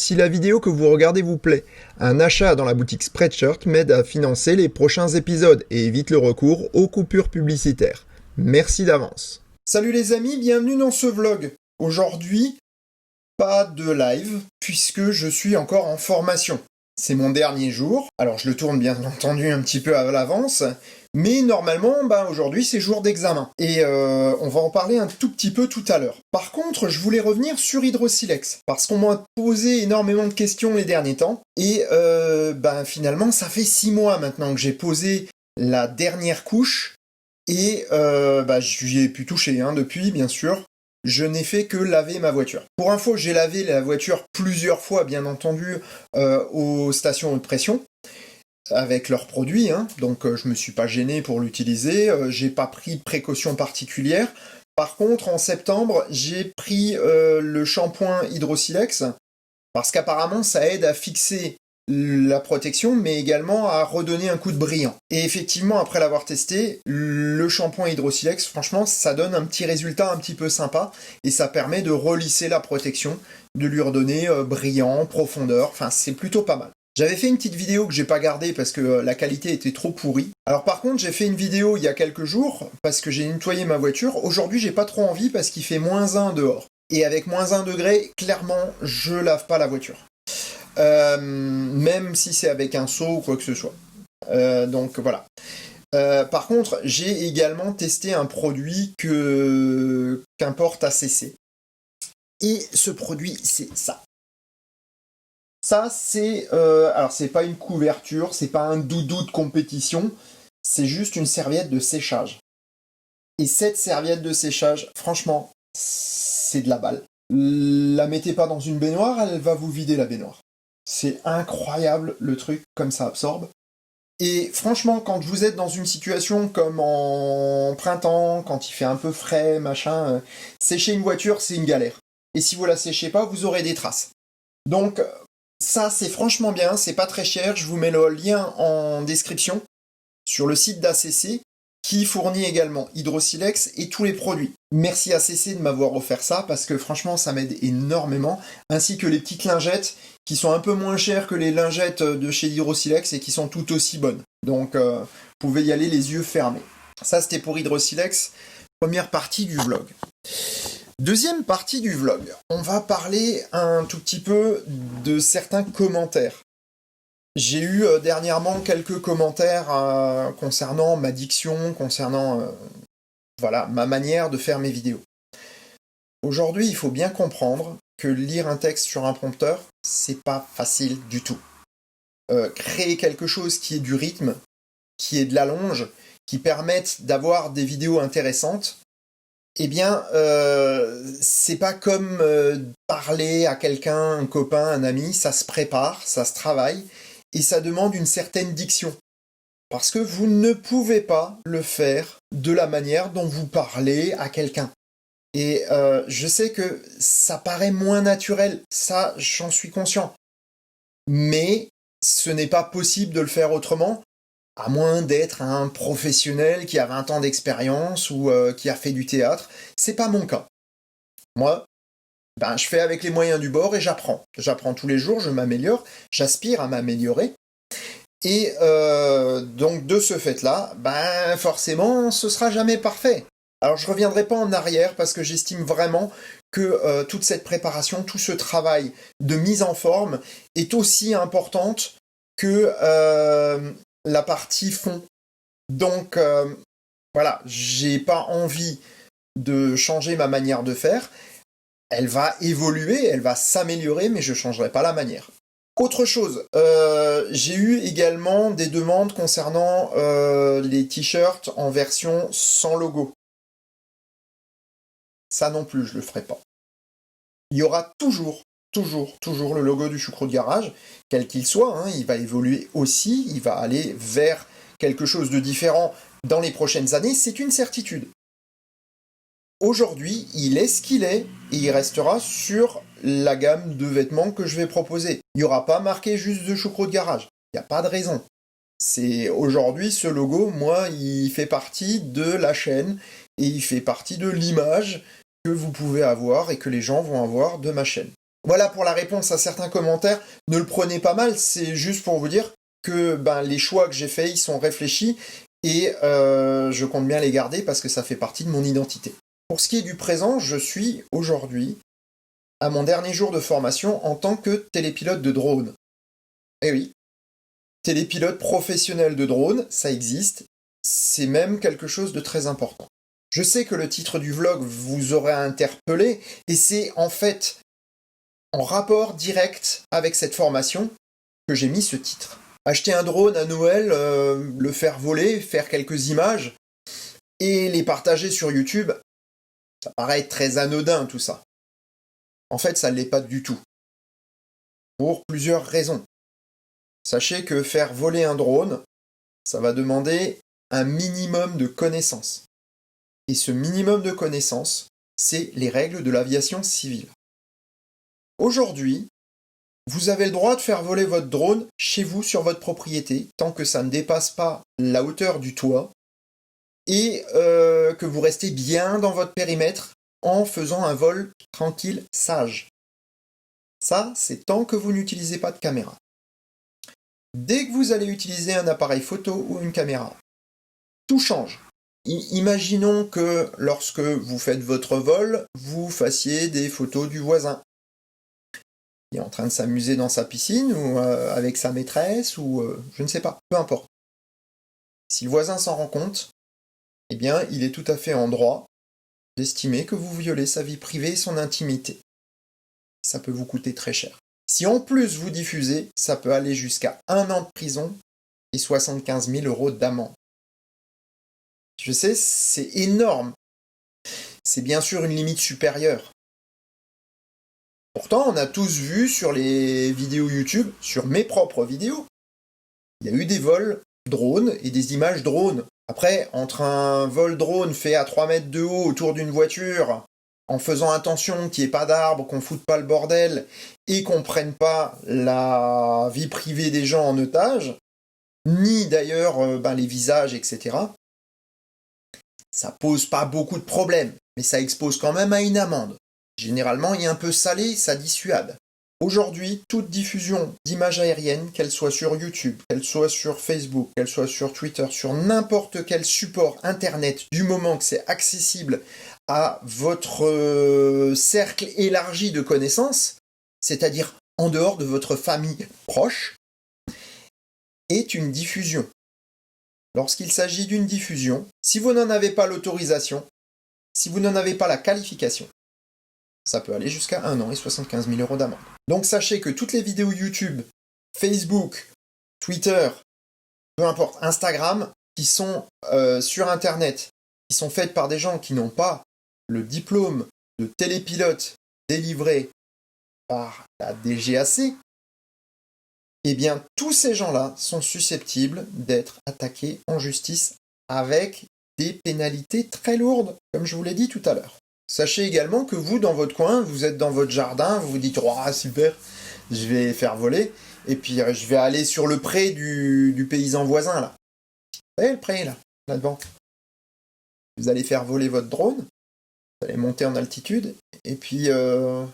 si la vidéo que vous regardez vous plaît. Un achat dans la boutique Spreadshirt m'aide à financer les prochains épisodes et évite le recours aux coupures publicitaires. Merci d'avance. Salut les amis, bienvenue dans ce vlog. Aujourd'hui, pas de live puisque je suis encore en formation. C'est mon dernier jour, alors je le tourne bien entendu un petit peu à l'avance, mais normalement, aujourd'hui c'est jour d'examen. Et on va en parler un tout petit peu tout à l'heure. Par contre, je voulais revenir sur Hydrosilex, parce qu'on m'a posé énormément de questions les derniers temps, et finalement ça fait 6 mois maintenant que j'ai posé la dernière couche, et j'y ai pu toucher depuis, bien sûr. Je n'ai fait que laver ma voiture. Pour info, j'ai lavé la voiture plusieurs fois, bien entendu, aux stations haute pression, avec leurs produits, donc je me suis pas gêné pour l'utiliser, j'ai pas pris de précautions particulières. Par contre, en septembre, j'ai pris le shampoing Hydrosilex, parce qu'apparemment, ça aide à fixer la protection, mais également à redonner un coup de brillant. Et effectivement, après l'avoir testé, le shampoing Hydrosilex, franchement, ça donne un petit résultat un petit peu sympa, et ça permet de relisser la protection, de lui redonner brillant, profondeur, enfin c'est plutôt pas mal. J'avais fait une petite vidéo que j'ai pas gardée parce que la qualité était trop pourrie. Alors par contre, j'ai fait une vidéo il y a quelques jours, parce que j'ai nettoyé ma voiture. Aujourd'hui, j'ai pas trop envie parce qu'il fait -1 dehors. Et avec -1 degré, clairement, je lave pas la voiture. Même si c'est avec un seau ou quoi que ce soit. Donc voilà. Par contre, j'ai également testé un produit qu'importe ACC. Et ce produit, c'est ça. Ça, c'est... alors, c'est pas une couverture, c'est pas un doudou de compétition, c'est juste une serviette de séchage. Et cette serviette de séchage, franchement, c'est de la balle. La mettez pas dans une baignoire, elle va vous vider la baignoire. C'est incroyable le truc, comme ça absorbe. Et franchement, quand vous êtes dans une situation comme en printemps, quand il fait un peu frais, machin, sécher une voiture, c'est une galère. Et si vous la séchez pas, vous aurez des traces. Donc, ça, c'est franchement bien, c'est pas très cher. Je vous mets le lien en description sur le site d'ACC, qui fournit également Hydrosilex et tous les produits. Merci ACC de m'avoir offert ça, parce que franchement, ça m'aide énormément, ainsi que les petites lingettes, qui sont un peu moins chères que les lingettes de chez Hydrosilex et qui sont tout aussi bonnes. Donc, vous pouvez y aller les yeux fermés. Ça, c'était pour Hydrosilex, première partie du vlog. Deuxième partie du vlog, on va parler un tout petit peu de certains commentaires. J'ai eu dernièrement quelques commentaires concernant ma diction, concernant ma manière de faire mes vidéos. Aujourd'hui, il faut bien comprendre que lire un texte sur un prompteur, c'est pas facile du tout. Créer quelque chose qui ait du rythme, qui ait de l'allonge, qui permette d'avoir des vidéos intéressantes, c'est pas comme parler à quelqu'un, un copain, un ami, ça se prépare, ça se travaille, et ça demande une certaine diction. Parce que vous ne pouvez pas le faire de la manière dont vous parlez à quelqu'un. Et je sais que ça paraît moins naturel, ça j'en suis conscient. Mais ce n'est pas possible de le faire autrement, à moins d'être un professionnel qui a 20 ans d'expérience ou qui a fait du théâtre. C'est pas mon cas. Moi, je fais avec les moyens du bord et j'apprends. J'apprends tous les jours, je m'améliore, j'aspire à m'améliorer. Et donc de ce fait-là, forcément, ce sera jamais parfait. Alors je reviendrai pas en arrière parce que j'estime vraiment que toute cette préparation, tout ce travail de mise en forme est aussi importante que la partie fond. Donc j'ai pas envie de changer ma manière de faire. Elle va évoluer, elle va s'améliorer, mais je changerai pas la manière. Autre chose, j'ai eu également des demandes concernant les t-shirts en version sans logo. Ça non plus, je le ferai pas. Il y aura toujours le logo du Choucroute Garage, quel qu'il soit, il va évoluer aussi, il va aller vers quelque chose de différent dans les prochaines années, c'est une certitude. Aujourd'hui, il est ce qu'il est, et il restera sur la gamme de vêtements que je vais proposer. Il n'y aura pas marqué juste de Choucroute Garage, il n'y a pas de raison. C'est aujourd'hui, ce logo, moi, il fait partie de la chaîne, et il fait partie de l'image que vous pouvez avoir et que les gens vont avoir de ma chaîne. Voilà pour la réponse à certains commentaires. Ne le prenez pas mal, c'est juste pour vous dire que les choix que j'ai faits, ils sont réfléchis et je compte bien les garder parce que ça fait partie de mon identité. Pour ce qui est du présent, je suis aujourd'hui à mon dernier jour de formation en tant que télépilote de drone. Eh oui, télépilote professionnel de drone, ça existe, c'est même quelque chose de très important. Je sais que le titre du vlog vous aurait interpellé et c'est en fait en rapport direct avec cette formation que j'ai mis ce titre. Acheter un drone à Noël, le faire voler, faire quelques images et les partager sur YouTube, ça paraît très anodin tout ça. En fait, ça ne l'est pas du tout. Pour plusieurs raisons. Sachez que faire voler un drone, ça va demander un minimum de connaissances. Et ce minimum de connaissances, c'est les règles de l'aviation civile. Aujourd'hui, vous avez le droit de faire voler votre drone chez vous sur votre propriété, tant que ça ne dépasse pas la hauteur du toit, et que vous restez bien dans votre périmètre en faisant un vol tranquille, sage. Ça, c'est tant que vous n'utilisez pas de caméra. Dès que vous allez utiliser un appareil photo ou une caméra, tout change. Imaginons que lorsque vous faites votre vol, vous fassiez des photos du voisin. Il est en train de s'amuser dans sa piscine ou avec sa maîtresse ou je ne sais pas, peu importe. Si le voisin s'en rend compte, eh bien, il est tout à fait en droit d'estimer que vous violez sa vie privée et son intimité. Ça peut vous coûter très cher. Si en plus vous diffusez, ça peut aller jusqu'à 1 an de prison et 75 000 € d'amende. Je sais, c'est énorme. C'est bien sûr une limite supérieure. Pourtant, on a tous vu sur les vidéos YouTube, sur mes propres vidéos, il y a eu des vols drones et des images drones. Après, entre un vol drone fait à 3 mètres de haut autour d'une voiture, en faisant attention qu'il n'y ait pas d'arbres, qu'on foute pas le bordel, et qu'on prenne pas la vie privée des gens en otage, ni d'ailleurs les visages, etc., ça pose pas beaucoup de problèmes, mais ça expose quand même à une amende. Généralement, il est un peu salé, ça dissuade. Aujourd'hui, toute diffusion d'images aériennes, qu'elle soit sur YouTube, qu'elle soit sur Facebook, qu'elle soit sur Twitter, sur n'importe quel support internet, du moment que c'est accessible à votre cercle élargi de connaissances, c'est-à-dire en dehors de votre famille proche, est une diffusion. Lorsqu'il s'agit d'une diffusion, si vous n'en avez pas l'autorisation, si vous n'en avez pas la qualification, ça peut aller jusqu'à 1 an et 75 000 € d'amende. Donc sachez que toutes les vidéos YouTube, Facebook, Twitter, peu importe, Instagram, qui sont sur Internet, qui sont faites par des gens qui n'ont pas le diplôme de télépilote délivré par la DGAC, eh bien tous ces gens-là sont susceptibles d'être attaqués en justice avec des pénalités très lourdes, comme je vous l'ai dit tout à l'heure. Sachez également que vous, dans votre coin, vous êtes dans votre jardin, vous vous dites « Oh, super, je vais faire voler, et puis je vais aller sur le pré du paysan voisin, là. » Vous voyez le pré, là devant. Vous allez faire voler votre drone, vous allez monter en altitude, et puis à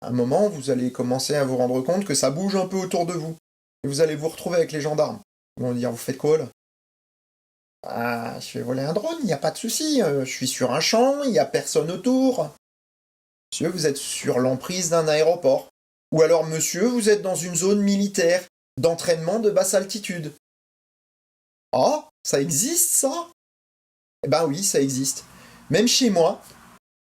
un moment, vous allez commencer à vous rendre compte que ça bouge un peu autour de vous. Et vous allez vous retrouver avec les gendarmes. Ils vont dire « Vous faites quoi, là ?» Ah, je vais voler un drone, il n'y a pas de souci, je suis sur un champ, il n'y a personne autour. Monsieur, vous êtes sur l'emprise d'un aéroport. Ou alors, monsieur, vous êtes dans une zone militaire d'entraînement de basse altitude. Ah, ça existe, ça? Eh ben oui, ça existe. Même chez moi,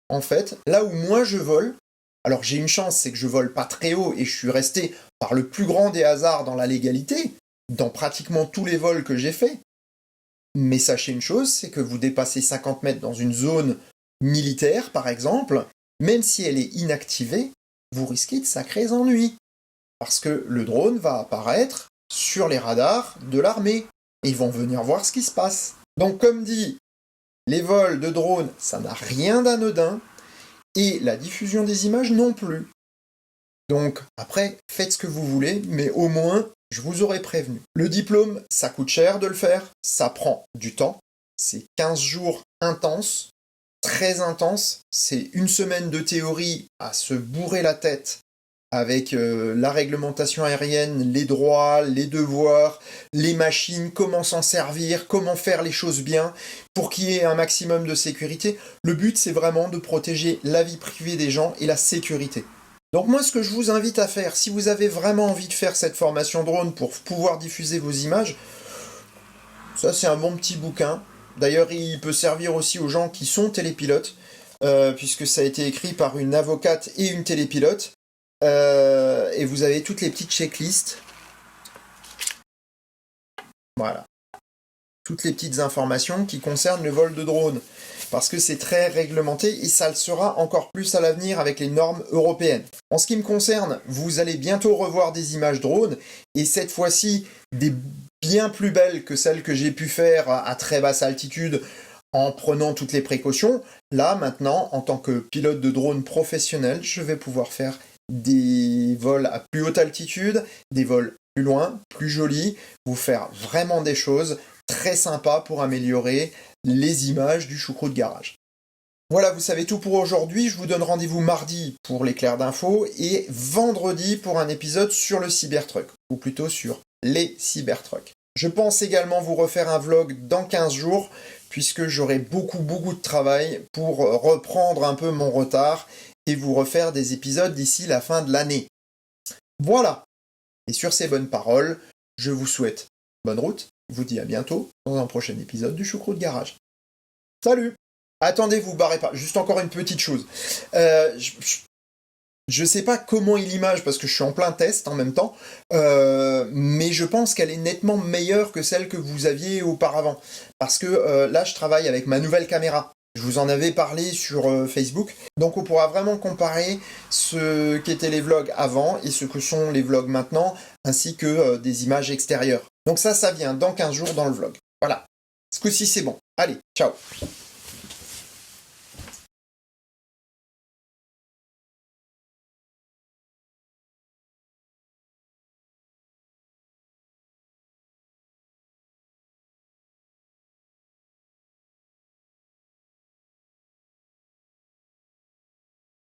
en fait, là où moi je vole, alors j'ai une chance, c'est que je vole pas très haut et je suis resté par le plus grand des hasards dans la légalité, dans pratiquement tous les vols que j'ai faits. Mais sachez une chose, c'est que vous dépassez 50 mètres dans une zone militaire, par exemple, même si elle est inactivée, vous risquez de sacrés ennuis. Parce que le drone va apparaître sur les radars de l'armée. Et ils vont venir voir ce qui se passe. Donc comme dit, les vols de drones, ça n'a rien d'anodin. Et la diffusion des images non plus. Donc après, faites ce que vous voulez, mais au moins, je vous aurais prévenu. Le diplôme, ça coûte cher de le faire, ça prend du temps, c'est 15 jours intenses, très intense. C'est une semaine de théorie à se bourrer la tête avec la réglementation aérienne, les droits, les devoirs, les machines, comment s'en servir, comment faire les choses bien pour qu'il y ait un maximum de sécurité. Le but, c'est vraiment de protéger la vie privée des gens et la sécurité. Donc moi, ce que je vous invite à faire, si vous avez vraiment envie de faire cette formation drone pour pouvoir diffuser vos images, ça c'est un bon petit bouquin. D'ailleurs, il peut servir aussi aux gens qui sont télépilotes, puisque ça a été écrit par une avocate et une télépilote. Et vous avez toutes les petites checklists. Voilà. Toutes les petites informations qui concernent le vol de drone. Parce que c'est très réglementé et ça le sera encore plus à l'avenir avec les normes européennes. En ce qui me concerne, vous allez bientôt revoir des images drones et cette fois-ci des bien plus belles que celles que j'ai pu faire à très basse altitude en prenant toutes les précautions. Là, maintenant, en tant que pilote de drone professionnel, je vais pouvoir faire des vols à plus haute altitude, des vols plus loin, plus jolis, vous faire vraiment des choses très sympas pour améliorer les images du choucroute garage. Voilà, vous savez tout pour aujourd'hui. Je vous donne rendez-vous mardi pour l'éclair d'infos et vendredi pour un épisode sur le Cybertruck, ou plutôt sur les Cybertrucks. Je pense également vous refaire un vlog dans 15 jours, puisque j'aurai beaucoup de travail pour reprendre un peu mon retard et vous refaire des épisodes d'ici la fin de l'année. Voilà. Et sur ces bonnes paroles, je vous souhaite bonne route. Je vous dis à bientôt dans un prochain épisode du Choucroute Garage. Salut! Attendez, vous barrez pas. Juste encore une petite chose. Je sais pas comment est l'image parce que je suis en plein test en même temps, mais je pense qu'elle est nettement meilleure que celle que vous aviez auparavant. Parce que là, je travaille avec ma nouvelle caméra. Je vous en avais parlé sur Facebook. Donc on pourra vraiment comparer ce qu'étaient les vlogs avant et ce que sont les vlogs maintenant, ainsi que des images extérieures. Donc ça vient dans 15 jours dans le vlog. Voilà. Ce coup-ci, c'est bon. Allez, ciao.